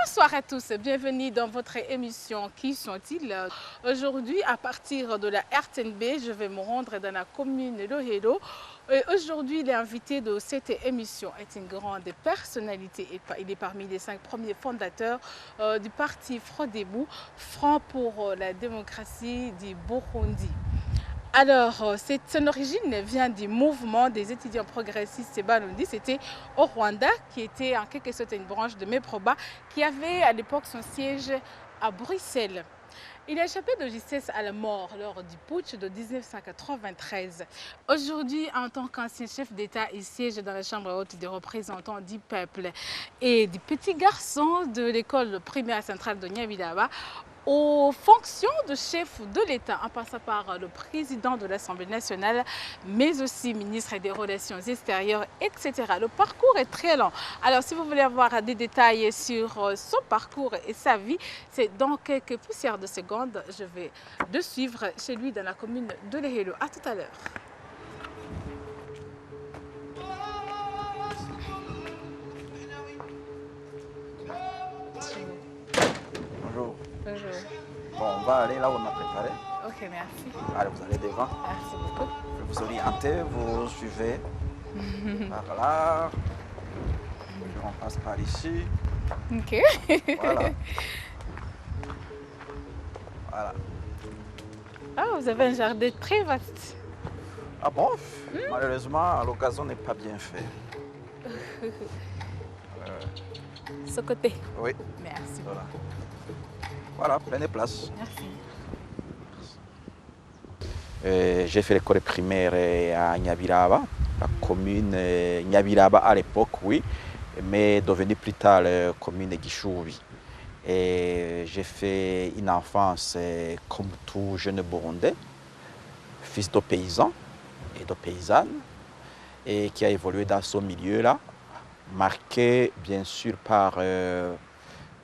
Bonsoir à tous, bienvenue dans votre émission Qui sont-ils? Aujourd'hui, à partir de la RTNB, je vais me rendre dans la commune de Lohelo. Aujourd'hui, l'invité de cette émission est une grande personnalité. Il est parmi les 5 premiers fondateurs du parti Frodebou, Front pour la démocratie du Burundi. Alors, son origine vient du mouvement des étudiants progressistes Barundi. C'était au Rwanda, qui était en quelque sorte une branche de Meproba, qui avait à l'époque son siège à Bruxelles. Il a échappé de justesse à la mort lors du putsch de 1993. Aujourd'hui, en tant qu'ancien chef d'État, il siège dans la Chambre haute des représentants du peuple et du petit garçon de l'école primaire centrale de Nyabiraba aux fonctions de chef de l'État, en passant par le président de l'Assemblée nationale, mais aussi ministre des Relations extérieures, etc. Le parcours est très long. Alors, si vous voulez avoir des détails sur son parcours et sa vie, c'est dans quelques poussières de secondes. Je vais le suivre chez lui dans la commune de Lohelo. À tout à l'heure. Bonjour. Bonjour. Bon, on va aller là où on a préparé. Ok, merci. Allez, vous allez devant. Merci beaucoup. Je vais vous orienter, vous suivez par là. On passe par ici. Ok. Voilà. Voilà. Ah, vous avez un jardin très vaste. Ah bon? Malheureusement, l'occasion n'est pas bien faite. Ce côté. Oui. Merci. Voilà. Voilà, prenez place. Merci. J'ai fait l'école primaire à Nyabiraba, la commune Nyabiraba à l'époque, oui, mais devenue plus tard la commune Gishubi. Et j'ai fait une enfance comme tout jeune Burundais, fils de paysans et de paysannes, et qui a évolué dans ce milieu-là, marqué bien sûr par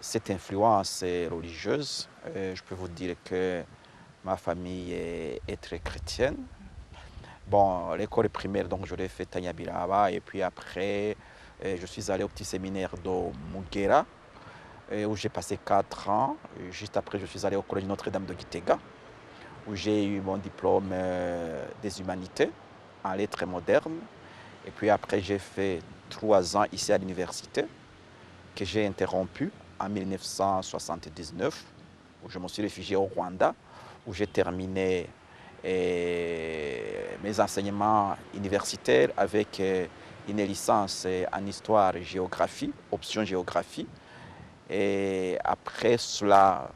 cette influence religieuse. Je peux vous dire que ma famille est très chrétienne. Bon, l'école primaire, donc je l'ai fait à Nyabiraba, et puis après, je suis allé au petit séminaire de Mugera, où j'ai passé 4 ans. Juste après, je suis allé au collège Notre-Dame de Gitega, où j'ai eu mon diplôme des humanités en lettres modernes. Et puis après, j'ai fait 3 ans ici à l'université, que j'ai interrompu en 1979, où je me suis réfugié au Rwanda, où j'ai terminé mes enseignements universitaires avec une licence en histoire et géographie, option géographie. Et après cela,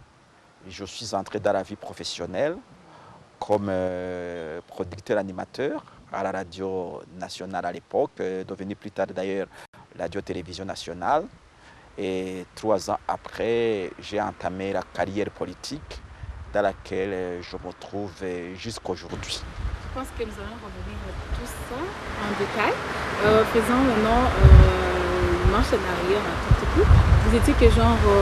je suis entré dans la vie professionnelle comme producteur animateur à la radio nationale à l'époque, devenu plus tard d'ailleurs radio-télévision nationale. Et 3 ans après, j'ai entamé la carrière politique dans laquelle je me trouve jusqu'à aujourd'hui. Je pense que nous allons revenir à tout ça en détail. Faisons maintenant une marche en arrière un tout petit peu. Vous étiez quel genre de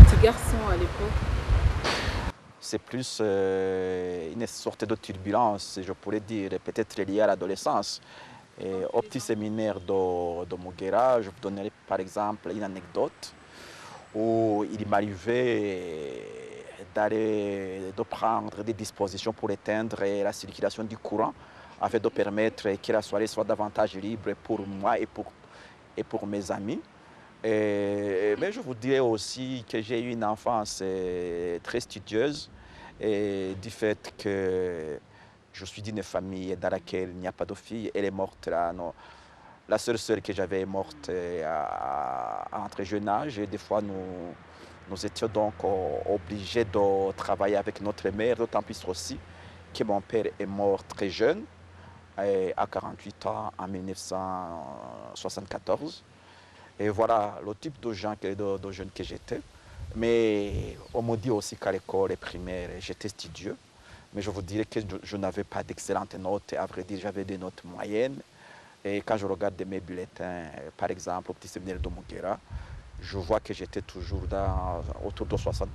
petit garçon à l'époque? C'est plus une sorte de turbulence, je pourrais dire, peut-être liée à l'adolescence. Au petit séminaire de Mugera, je vous donnerai par exemple une anecdote où il m'arrivait de prendre des dispositions pour éteindre la circulation du courant afin de permettre que la soirée soit davantage libre pour moi et pour mes amis. Mais je vous dirais aussi que j'ai eu une enfance très studieuse et du fait que je suis d'une famille dans laquelle il n'y a pas de fille. Elle est morte là. Non. La seule sœur que j'avais est morte à un très jeune âge. Et des fois, nous étions donc obligés de travailler avec notre mère, d'autant plus aussi que mon père est mort très jeune, à 48 ans, en 1974. Et voilà le type de jeune que j'étais. Mais on me dit aussi qu'à l'école primaire, j'étais studieux. Mais je vous dirais que je n'avais pas d'excellentes notes. À vrai dire, j'avais des notes moyennes. Et quand je regarde mes bulletins, par exemple, au petit séminaire de Mugera, je vois que j'étais toujours autour de 60%,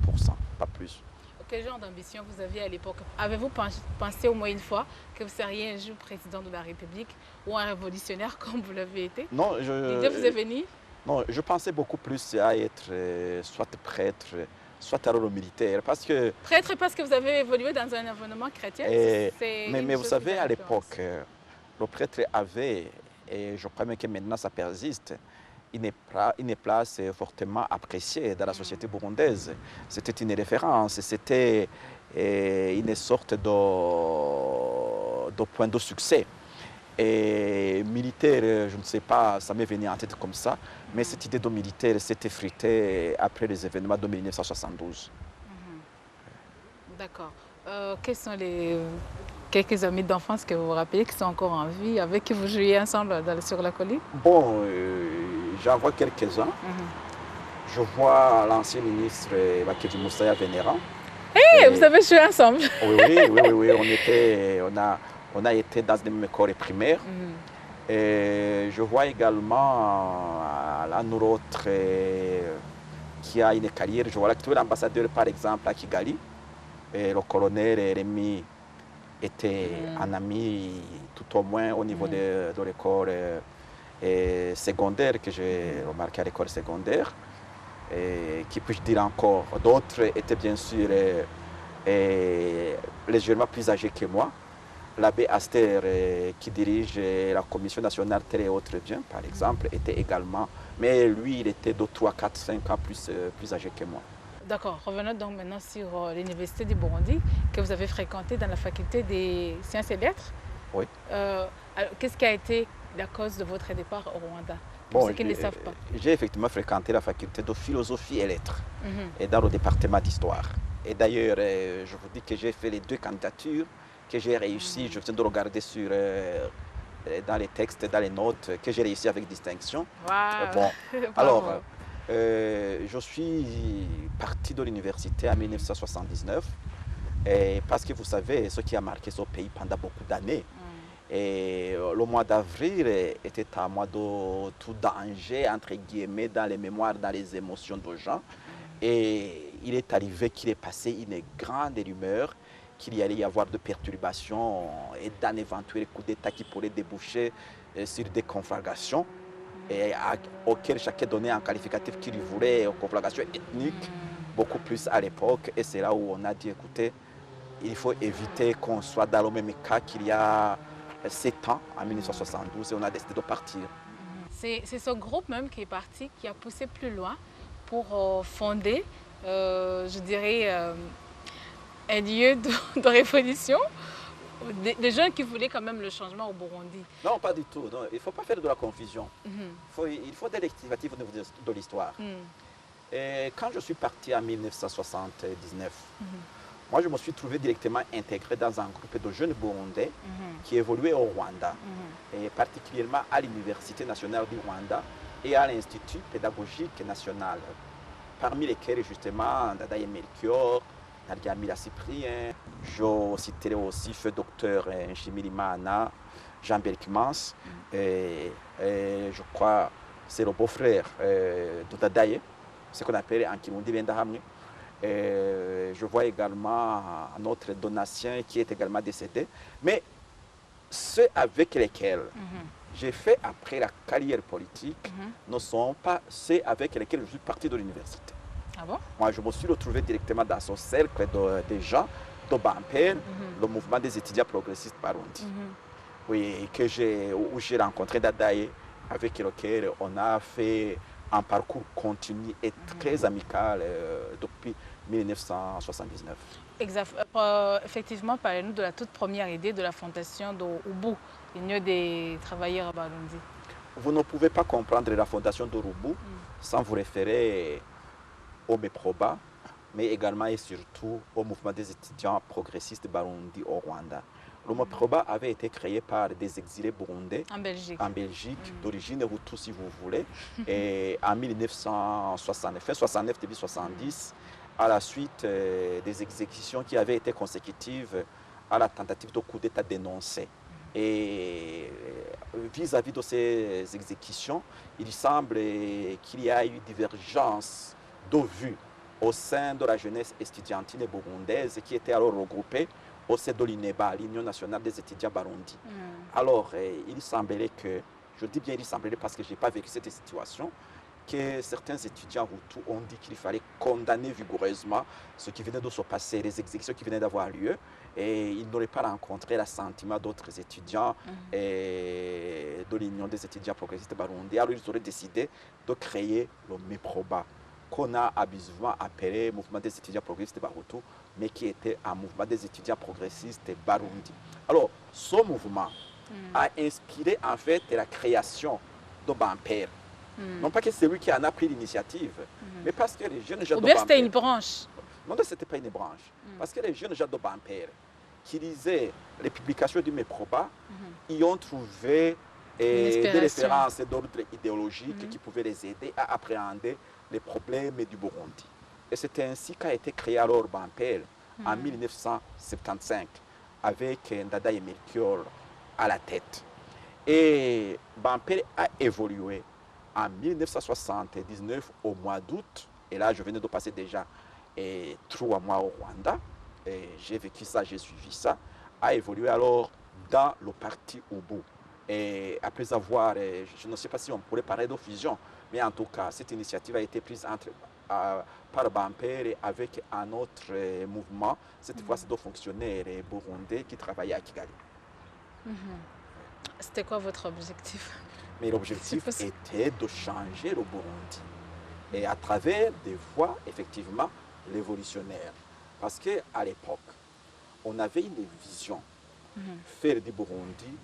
pas plus. Quel genre d'ambition vous aviez à l'époque? Avez-vous pensé au moins une fois que vous seriez un jour président de la République ou un révolutionnaire comme vous l'avez été? Non, L'idée vous est venue? Non, je pensais beaucoup plus à être soit prêtre, soit alors au militaire. Parce que, Prêtre parce que vous avez évolué dans un environnement chrétien, euh, c'est mais, une mais vous chose qui vous savez, a à influencé. l'époque, le prêtre avait, et je crois même que maintenant ça persiste, une place fortement appréciée dans la société burundaise. C'était une référence, c'était une sorte de point de succès. Et militaire, je ne sais pas, ça m'est venu en tête comme ça, mais cette idée de militaire s'est effritée après les événements de 1972. D'accord. Quels sont les quelques amis d'enfance que vous vous rappelez qui sont encore en vie, avec qui vous jouiez ensemble sur la colline? Bon, j'en vois quelques-uns. Je vois l'ancien ministre Bakeji Moussaya Vénéran. Et vous Et avez joué ensemble. oui, oui, oui, oui, oui, on a été dans des mêmes écoles primaires. Et je vois également un autre qui a une carrière. Je vois l'actuel ambassadeur, par exemple, à Kigali. Et le colonel Rémi était un ami, tout au moins au niveau de l'école secondaire, que j'ai remarqué à l'école secondaire. Et qui puis-je dire encore? D'autres étaient bien sûr légèrement plus âgés que moi. L'abbé Aster, qui dirige la Commission nationale Terre et autres biens, par exemple, était également, mais lui, il était de 3, 4, 5 ans plus âgé que moi. D'accord, revenons donc maintenant sur l'université du Burundi que vous avez fréquentée dans la faculté des sciences et lettres. Oui. Qu'est-ce qui a été la cause de votre départ au Rwanda, pour Bon, ceux qui ne le savent pas? j'ai effectivement fréquenté la faculté de philosophie et lettres et dans le département d'histoire. Et d'ailleurs, je vous dis que j'ai fait les deux candidatures, que j'ai réussi, je viens de regarder dans les textes, dans les notes, que j'ai réussi avec distinction. Waouh. Bon, Bravo. alors, je suis parti de l'université en 1979 parce que vous savez, ce qui a marqué ce pays pendant beaucoup d'années. Et le mois d'avril était un mois de tout danger, entre guillemets, dans les mémoires, dans les émotions des gens. Et il est arrivé qu'il est passé une grande rumeur qu'il y allait y avoir de perturbations et d'un éventuel coup d'État qui pourrait déboucher sur des conflagrations auxquelles chacun donnait un qualificatif qu'il voulait, aux conflagrations ethniques, beaucoup plus à l'époque. Et c'est là où on a dit, écoutez, il faut éviter qu'on soit dans le même cas qu'il y a 7 ans, en 1972, et on a décidé de partir. C'est ce groupe même qui est parti, qui a poussé plus loin pour fonder, je dirais, un lieu de révolution. Des gens qui voulaient quand même le changement au Burundi. Non, pas du tout. Non, il ne faut pas faire de la confusion. Il faut des rectificatifs au niveau de l'histoire. Et quand je suis parti en 1979, moi, je me suis trouvé directement intégré dans un groupe de jeunes Burundais qui évoluaient au Rwanda, et particulièrement à l'Université nationale du Rwanda et à l'Institut pédagogique national, parmi lesquels justement Dadaye Melchior, Naryamira Cyprien, je citerai aussi feu docteur Nshimirimana, Jean Berkmans, et je crois c'est le beau-frère de Dadaye, ce qu'on appelle en Kirundi Bendahamwe. Je vois également notre donatien qui est également décédé. Mais ceux avec lesquels j'ai fait après la carrière politique ne sont pas ceux avec lesquels je suis parti de l'université. Ah bon? Moi, je me suis retrouvé directement dans ce cercle de gens, de Bampel, le mouvement des étudiants progressistes Barundi. Oui, où j'ai rencontré Dadaye, avec lequel on a fait un parcours continu et très amical depuis 1979. Exact. Effectivement, parlez-nous de la toute première idée de la fondation de Ubu, l'Union des travailleurs Barundi. Vous ne pouvez pas comprendre la fondation d'Urubu sans vous référer au MEPROBA, mais également et surtout au mouvement des étudiants progressistes Barundi au Rwanda. Le MEPROBA avait été créé par des exilés burundais en Belgique, d'origine Hutu si vous voulez, et en 1969, 69 début 70, à la suite des exécutions qui avaient été consécutives à la tentative de coup d'État dénoncée. Et vis-à-vis de ces exécutions, il semble qu'il y a eu divergence de vues au sein de la jeunesse estudiantine burundaise qui était alors regroupée au sein de l'INEBA, l'Union nationale des étudiants Barundi. Alors, il semblerait que, je dis bien il semblerait parce que je n'ai pas vécu cette situation, que certains étudiants Hutus ont dit qu'il fallait condamner vigoureusement ce qui venait de se passer, les exécutions qui venaient d'avoir lieu, et ils n'auraient pas rencontré l'assentiment d'autres étudiants et de l'Union des étudiants progressistes burundais. Alors ils auraient décidé de créer le MEPROBA, qu'on a abusivement appelé Mouvement des étudiants progressistes Bahutu, mais qui était un mouvement des étudiants progressistes Barundi. Alors, ce mouvement a inspiré en fait la création de Bamper. Non pas que c'est lui qui en a pris l'initiative, mais parce que les jeunes gens de Ou bien Bamper... c'était une branche? Non, ce n'était pas une branche. Parce que les jeunes gens de Bamper qui lisaient les publications du MEPROBA, y ont trouvé des références d'ordre idéologique qui pouvaient les aider à appréhender les problèmes du Burundi. Et c'est ainsi qu'a été créé alors Bamper en 1975 avec Ndada et Melchior à la tête. Et Bamper a évolué en 1979 au mois d'août. Et là, je venais de passer déjà 3 mois au Rwanda. J'ai vécu ça, j'ai suivi ça. A évolué alors dans le parti Ubu. Et après avoir, je ne sais pas si on pourrait parler de fusion, mais en tout cas, cette initiative a été prise par Bamper avec un autre mouvement, cette fois c'est de fonctionnaires burundais qui travaillaient à Kigali. C'était quoi votre objectif? Mais l'objectif était de changer le Burundi. Et à travers des voies, effectivement, révolutionnaires. Parce qu'à l'époque, on avait une vision, faire du Burundi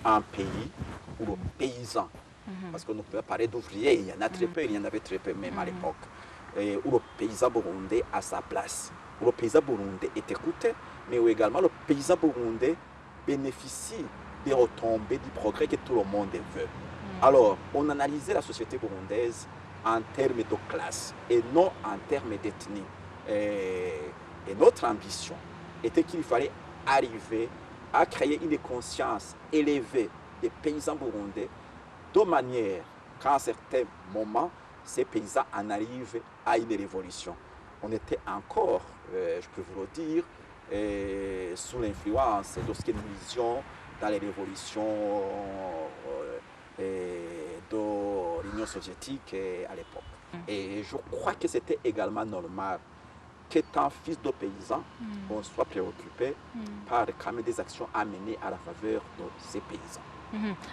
un pays où le paysan, parce qu'on ne peut pas parler d'ouvriers, il y en a très peu, il y en avait très peu même à l'époque, où le paysan burundais a sa place, où le paysan burundais est écouté, mais où également le paysan burundais bénéficie des retombées du progrès que tout le monde veut. Alors, on analysait la société burundaise en termes de classe et non en termes d'ethnie. Et notre ambition était qu'il fallait arriver à créer une conscience élevée des paysans burundais de manière qu'à un certain moment, ces paysans en arrivent à une révolution. On était encore, je peux vous le dire, sous l'influence de ce que nous lisions dans les révolutions de l'Union soviétique à l'époque. Et je crois que c'était également normal qu'étant fils de paysan, on soit préoccupé par quand même des actions à mener à la faveur de ces paysans.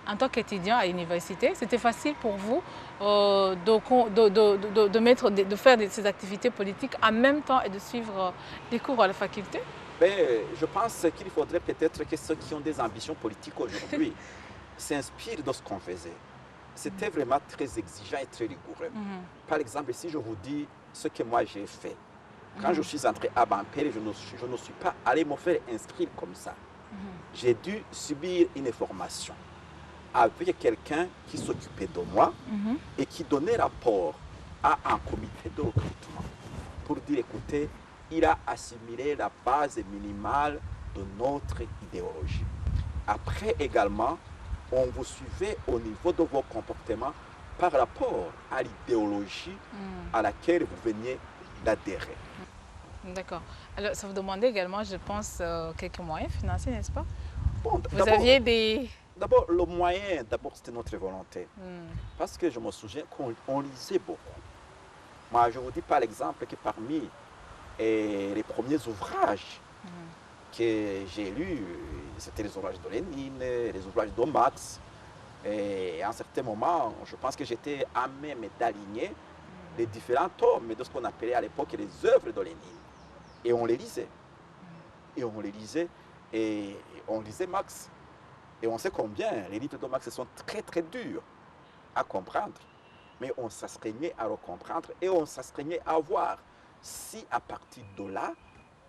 En tant qu'étudiant à l'université, c'était facile pour vous de faire ces activités politiques en même temps et de suivre des cours à la faculté? Je pense qu'il faudrait peut-être que ceux qui ont des ambitions politiques aujourd'hui s'inspirent de ce qu'on faisait. C'était vraiment très exigeant et très rigoureux. Par exemple, si je vous dis ce que moi j'ai fait, quand je suis entré à Bamper, je ne suis pas allé me faire inscrire comme ça. J'ai dû subir une formation avec quelqu'un qui s'occupait de moi et qui donnait rapport à un comité de recrutement pour dire, écoutez, il a assimilé la base minimale de notre idéologie. Après également, on vous suivait au niveau de vos comportements par rapport à l'idéologie à laquelle vous veniez d'adhérer. D'accord. Alors, ça vous demandait également, je pense, quelques moyens financiers, n'est-ce pas? Bon, vous aviez des... D'abord, le moyen, c'était notre volonté. Parce que je me souviens qu'on lisait beaucoup. Moi, je vous dis par exemple que parmi les premiers ouvrages que j'ai lus, c'était les ouvrages de Lénine, les ouvrages de Marx. Et à un certain moment, je pense que j'étais à même d'aligner les différents tomes de ce qu'on appelait à l'époque les œuvres de Lénine. Et on les lisait. Et on les lisait. Et on lisait Marx. Et on sait combien les livres de Marx sont très très durs à comprendre. Mais on s'astreignait à le comprendre et on s'astreignait à voir si à partir de là,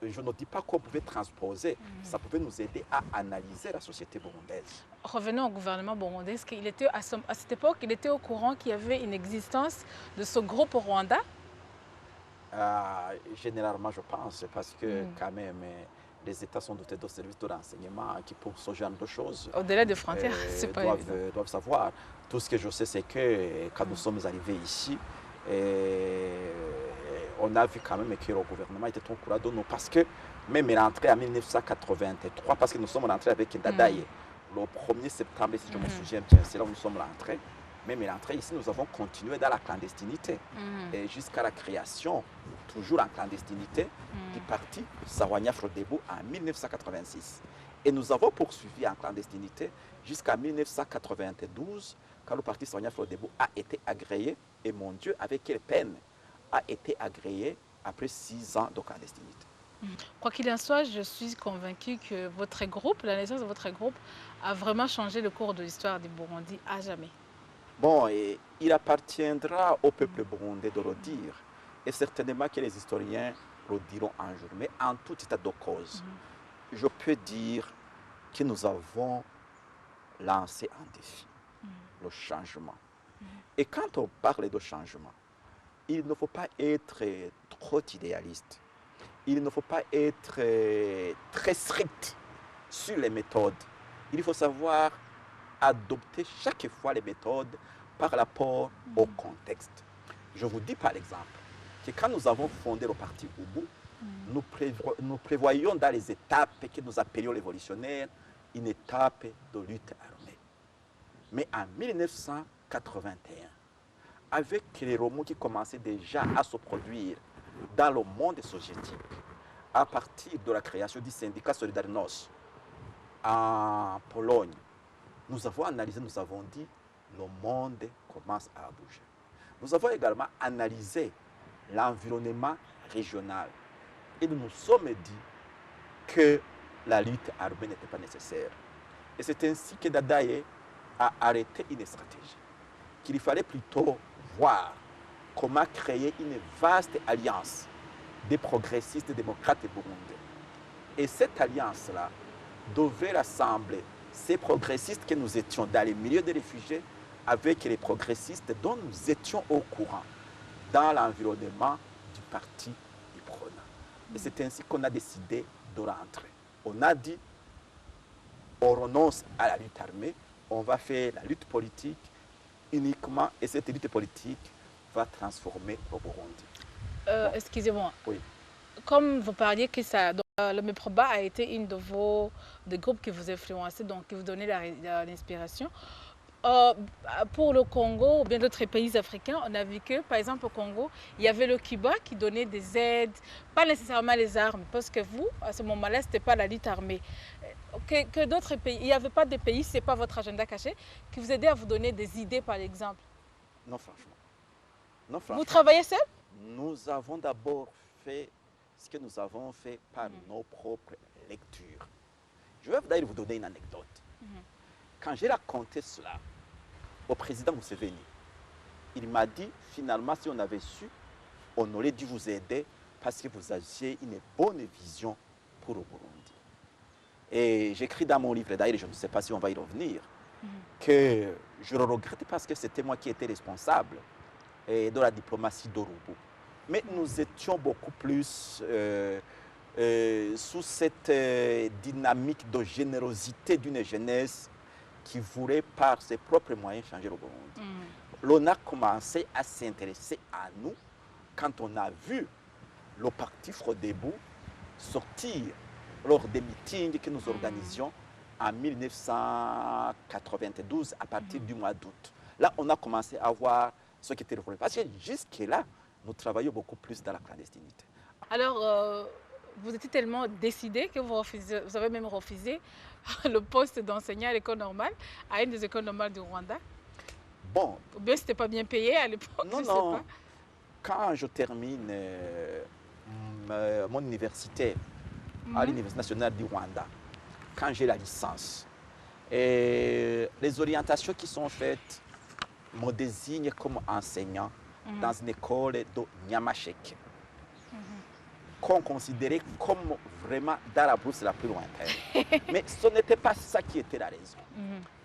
je ne dis pas qu'on pouvait transposer, ça pouvait nous aider à analyser la société burundaise. Revenons au gouvernement burundais. Est-ce qu'il était à cette époque, il était au courant qu'il y avait une existence de ce groupe au Rwanda? Généralement, je pense, parce que quand même, les États sont dotés de services de renseignement qui, pour ce genre de choses, au-delà des frontières, c'est pas évident. Doivent savoir. Tout ce que je sais, c'est que quand nous sommes arrivés ici, on a vu quand même que le gouvernement était au courant de nous, parce que même rentré en 1983, parce que nous sommes rentrés avec Ndadaye, le 1er septembre, si je me souviens bien, c'est là où nous sommes rentrés. Même l'entrée ici, nous avons continué dans la clandestinité. Et jusqu'à la création, toujours en clandestinité, du parti Sawanya Frodebo en 1986. Et nous avons poursuivi en clandestinité jusqu'à 1992, quand le parti Sawanya Frodebo a été agréé. Et mon Dieu, avec quelle peine a été agréé après 6 ans de clandestinité. Quoi qu'il en soit, je suis convaincue que votre groupe, la naissance de votre groupe, a vraiment changé le cours de l'histoire du Burundi à jamais. Bon, et il appartiendra au peuple burundais de le dire. Et certainement que les historiens le diront un jour. Mais en tout état de cause, je peux dire que nous avons lancé un défi, le changement. Et quand on parle de changement, il ne faut pas être trop idéaliste. Il ne faut pas être très strict sur les méthodes. Il faut savoir adopter chaque fois les méthodes par rapport au contexte. Je vous dis par exemple que quand nous avons fondé le parti Ubu, nous prévoyions dans les étapes que nous appelions révolutionnaires une étape de lutte armée. Mais en 1981, avec les remous qui commençaient déjà à se produire dans le monde soviétique, à partir de la création du syndicat Solidarność en Pologne, nous avons analysé, nous avons dit, le monde commence à bouger. Nous avons également analysé l'environnement régional et nous nous sommes dit que la lutte armée n'était pas nécessaire. Et c'est ainsi que Dadaye a arrêté une stratégie, qu'il fallait plutôt voir comment créer une vaste alliance des progressistes démocrates burundais. Et cette alliance-là devait rassembler ces progressistes que nous étions dans les milieux des réfugiés avec les progressistes dont nous étions au courant dans l'environnement du parti Iprona. Et c'est ainsi qu'on a décidé de rentrer. On a dit, on renonce à la lutte armée, on va faire la lutte politique uniquement, et cette lutte politique va transformer le Burundi. Excusez-moi. Oui. Comme vous parliez que ça, le MEPROBA a été une de vos groupes qui vous influençait, donc qui vous donnait l'inspiration. Pour le Congo ou bien d'autres pays africains, on a vu que, par exemple, au Congo, il y avait le Cuba qui donnait des aides, pas nécessairement les armes, parce que vous, à ce moment-là, ce n'était pas la lutte armée. Que d'autres pays, il n'y avait pas de pays, ce n'est pas votre agenda caché, qui vous aidait à vous donner des idées, par exemple? Non, franchement. Non, franchement. Vous travaillez seul? Nous avons d'abord fait ce que nous avons fait par nos propres lectures. Je vais d'ailleurs vous donner une anecdote. Quand j'ai raconté cela au président Museveni, il m'a dit, finalement, si on avait su, on aurait dû vous aider parce que vous aviez une bonne vision pour le Burundi. Et j'écris dans mon livre, d'ailleurs, je ne sais pas si on va y revenir, que je le regrette parce que c'était moi qui étais responsable de la diplomatie d'Orubu. Mais nous étions beaucoup plus sous cette dynamique de générosité d'une jeunesse qui voulait par ses propres moyens changer le Burundi. L'on a commencé à s'intéresser à nous quand on a vu le parti Frodebo sortir lors des meetings que nous organisions en 1992 à partir du mois d'août. Là, on a commencé à voir ce qui était le problème. Parce que jusque-là, nous travaillions beaucoup plus dans la clandestinité. Alors, vous étiez tellement décidé que vous avez même refusé le poste d'enseignant à l'école normale, à une des écoles normales du Rwanda? Bon. Ou bien c'était pas bien payé à l'époque? Non, non. Quand je termine mon université à l'Université nationale du Rwanda, quand j'ai la licence, et les orientations qui sont faites me désignent comme enseignant dans une école de Nyamasheke, qu'on considérait comme vraiment dans la brousse la plus lointaine. Mais ce n'était pas ça qui était la raison.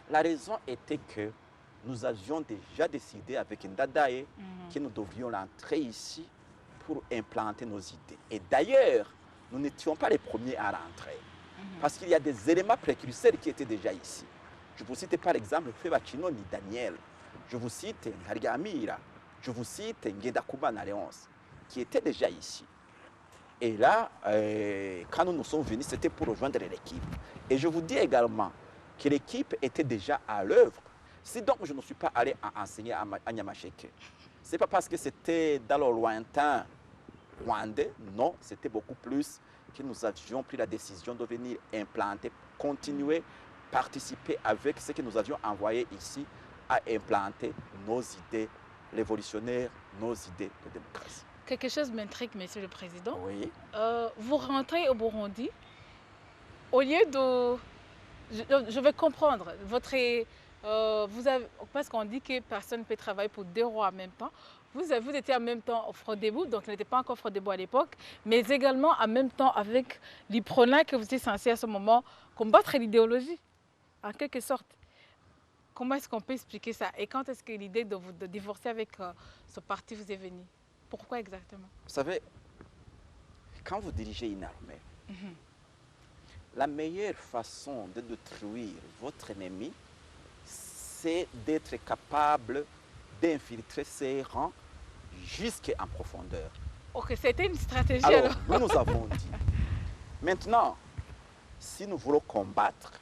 La raison était que nous avions déjà décidé avec Ndadaye que nous devrions rentrer ici pour implanter nos idées. Et d'ailleurs, nous n'étions pas les premiers à rentrer. Parce qu'il y a des éléments précurseurs qui étaient déjà ici. Je vous cite par exemple Febachinoni Daniel. Je vous cite Ngariamira. Je vous cite Ngendakuba Léonce, qui étaient déjà ici. Et là, quand nous nous sommes venus, c'était pour rejoindre l'équipe. Et je vous dis également que l'équipe était déjà à l'œuvre. Si donc je ne suis pas allé enseigner à Nyamasheke, ce n'est pas parce que c'était dans le lointain rwandais, non, c'était beaucoup plus que nous avions pris la décision de venir implanter, continuer, participer avec ce que nous avions envoyé ici à implanter nos idées révolutionnaires, nos idées de démocratie. Quelque chose m'intrigue, Monsieur le Président. Oui. Vous rentrez au Burundi, au lieu de... Je vais comprendre. Parce qu'on dit que personne ne peut travailler pour deux rois en même temps. Vous étiez en même temps au Frodebo, donc il n'était pas encore Frodebo à l'époque, mais également en même temps avec l'IPRONA que vous étiez censé à ce moment combattre l'idéologie, en quelque sorte. Comment est-ce qu'on peut expliquer ça? Et quand est-ce que l'idée de divorcer avec ce parti vous est venue? Pourquoi exactement? Vous savez, quand vous dirigez une armée, la meilleure façon de détruire votre ennemi, c'est d'être capable d'infiltrer ses rangs jusqu'en profondeur. Ok, c'était une stratégie alors. Nous avons dit, maintenant, si nous voulons combattre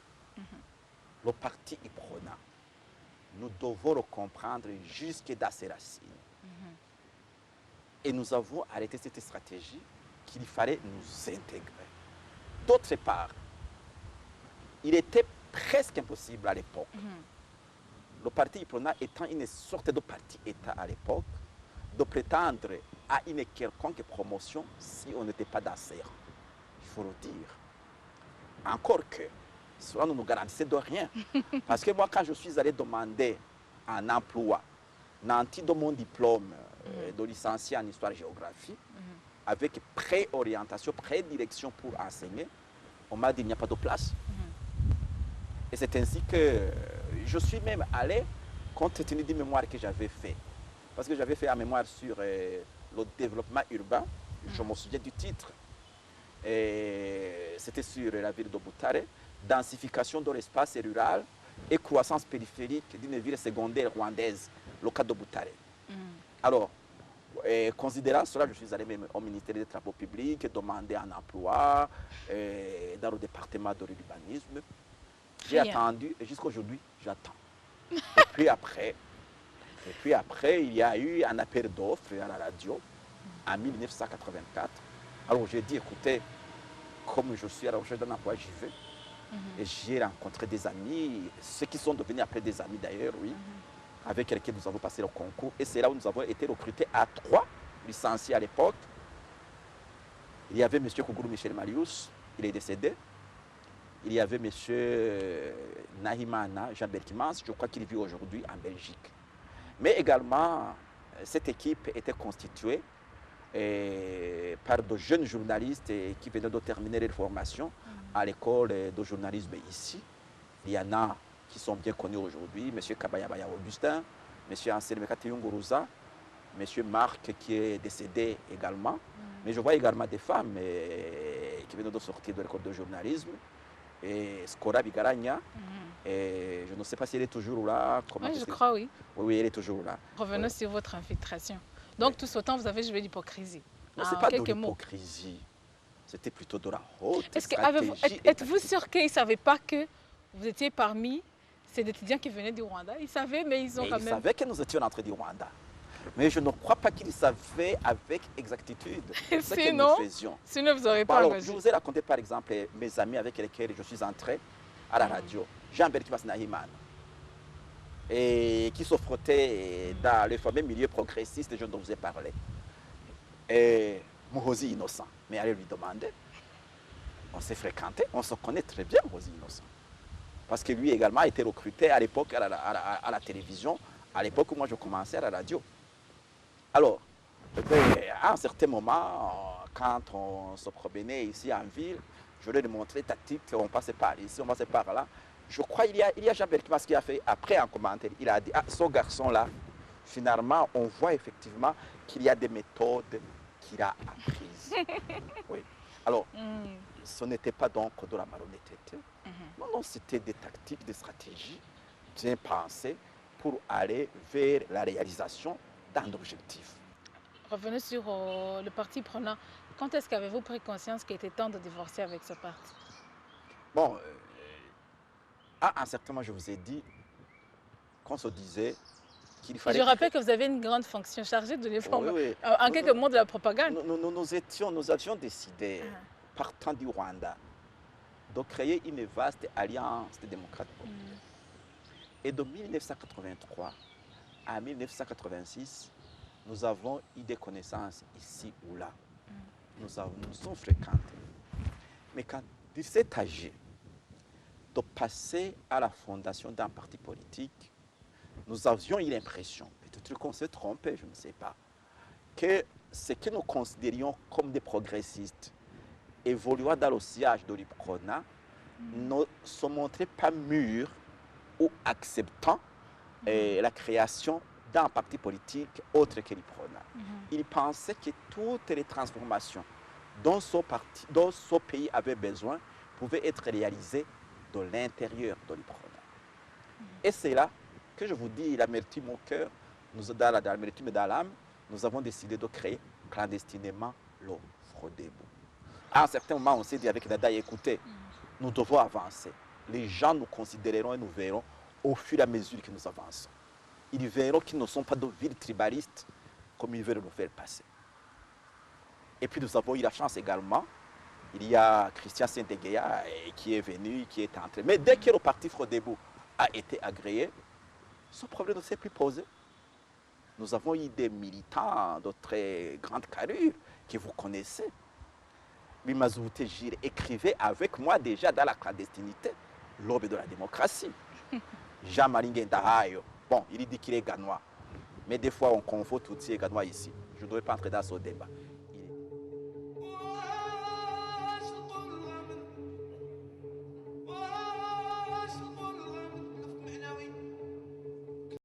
le parti IPRONA, nous devons le comprendre jusque dans ses racines. Et nous avons arrêté cette stratégie qu'il fallait nous intégrer. D'autre part, il était presque impossible à l'époque, le parti IPRONA étant une sorte de parti-État à l'époque, de prétendre à une quelconque promotion si on n'était pas dans ses rangs. Il faut le dire. Encore que, cela ne nous garantissait de rien. Parce que moi, quand je suis allé demander un emploi, nanti de mon diplôme de licencié en histoire-géographie, avec pré-orientation, pré-direction pour enseigner, on m'a dit qu'il n'y a pas de place. Et c'est ainsi que je suis même allé, compte tenu du mémoire que j'avais fait. Parce que j'avais fait un mémoire sur le développement urbain, je me souviens du titre. C'était sur la ville de Butare, densification de l'espace rural et croissance périphérique d'une ville secondaire rwandaise, le cas de Butare. Alors, considérant cela, je suis allé même au ministère des Travaux publics, demander un emploi dans le département de l'urbanisme. J'ai attendu et jusqu'à aujourd'hui, j'attends. Et puis après, il y a eu un appel d'offres à la radio en 1984. Alors j'ai dit, écoutez, comme je suis à la recherche d'un emploi, j'y vais. Et j'ai rencontré des amis, ceux qui sont devenus après des amis d'ailleurs, oui, avec lesquels nous avons passé le concours. Et c'est là où nous avons été recrutés à 3 licenciés à l'époque. Il y avait M. Kougourou Michel Marius, il est décédé. Il y avait M. Nahimana Jean Berkimans, je crois qu'il vit aujourd'hui en Belgique. Mais également, cette équipe était constituée par de jeunes journalistes qui venaient de terminer leur formation à l'école de journalisme ici. Il y en a qui sont bien connus aujourd'hui, M. Kabayabaya Augustin, M. Anselme Kateyunguruza, M. Marc qui est décédé également. Mais je vois également des femmes qui venaient de sortir de l'école de journalisme. Et Skora Bigaranya, et je ne sais pas si elle est toujours là. Oui, je crois, oui. Oui, elle est toujours là. Revenons sur votre infiltration. Donc, tout ce temps, vous avez joué l'hypocrisie. Non, ce n'est pas de l'hypocrisie. C'était plutôt de la haute stratégie. Êtes-vous sûr qu'ils ne savaient pas que vous étiez parmi ces étudiants qui venaient du Rwanda? Ils savaient, mais ils ont quand même... Ils savaient que nous étions entrés du Rwanda. Mais je ne crois pas qu'ils savaient avec exactitude ce que nous faisions. Sinon, vous n'aurez pas engagé. Je vous ai raconté par exemple mes amis avec lesquels je suis entré à la radio. Jean-Berkimans Nahimana, et qui se frottait dans le fameux milieu progressiste dont je vous ai parlé. Et Muhozi Innocent. Mais allez lui demander. On s'est fréquenté, on se connaît très bien, Muhozi Innocent. Parce que lui également a été recruté à l'époque à la télévision, à l'époque où moi je commençais à la radio. Alors, à un certain moment, quand on se promenait ici en ville, je lui ai montré tactique, on passait par ici, on passait par là. Je crois qu'il y a Jean Berkimans qui a fait, après un commentaire, il a dit, ah, ce garçon-là, finalement, on voit effectivement qu'il y a des méthodes qu'il a apprises. Oui. Alors, ce n'était pas donc de la malhonnêteté. Non, non, c'était des tactiques, des stratégies bien pensées pour aller vers la réalisation d'un objectif. Revenez sur le parti prenant. Quand est-ce qu'avez-vous pris conscience qu'il était temps de divorcer avec ce parti? Bon, à un certain moment, je vous ai dit, qu'on se disait qu'il Et fallait... je rappelle que vous avez une grande fonction chargée de Oui, l'information, oui. en quelques mots de la propagande. Nous avions décidé, partant du Rwanda, de créer une vaste alliance des démocrates populaires. Et de 1983 à 1986, nous avons eu des connaissances ici ou là. Nous sommes fréquentés. Mais quand il s'est agi de passer à la fondation d'un parti politique, nous avions eu l'impression, peut-être qu'on s'est trompé, je ne sais pas, que ce que nous considérions comme des progressistes évoluant dans le sillage de l'UPRONA ne se montraient pas mûrs ou acceptant la création d'un parti politique autre que l'UPRONA. Ils pensaient que toutes les transformations dont ce pays avait besoin pouvaient être réalisées de l'intérieur de l'UPRONA. Et c'est là que je vous dis, l'amertume au cœur, l'amertume dans l'âme, nous avons décidé de créer clandestinement le Frodebo. À un certain moment, on s'est dit avec Dada, écoutez, nous devons avancer. Les gens nous considéreront et nous verront au fur et à mesure que nous avançons. Ils verront qu'ils ne sont pas de villes tribalistes comme ils veulent nous faire passer. Et puis nous avons eu la chance également. Il y a Christian Saint-Egea qui est venu, qui est entré. Mais dès que le parti Frodebo a été agréé, ce problème ne s'est plus posé. Nous avons eu des militants de très grande carrure que vous connaissez. Mimazouté Gire écrivait avec moi déjà dans la clandestinité l'aube de la démocratie. Jean-Marie Ngendahayo, bon, il dit qu'il est ganois. Mais des fois, on confond Tutsi et ganois ici. Je ne devrais pas entrer dans ce débat.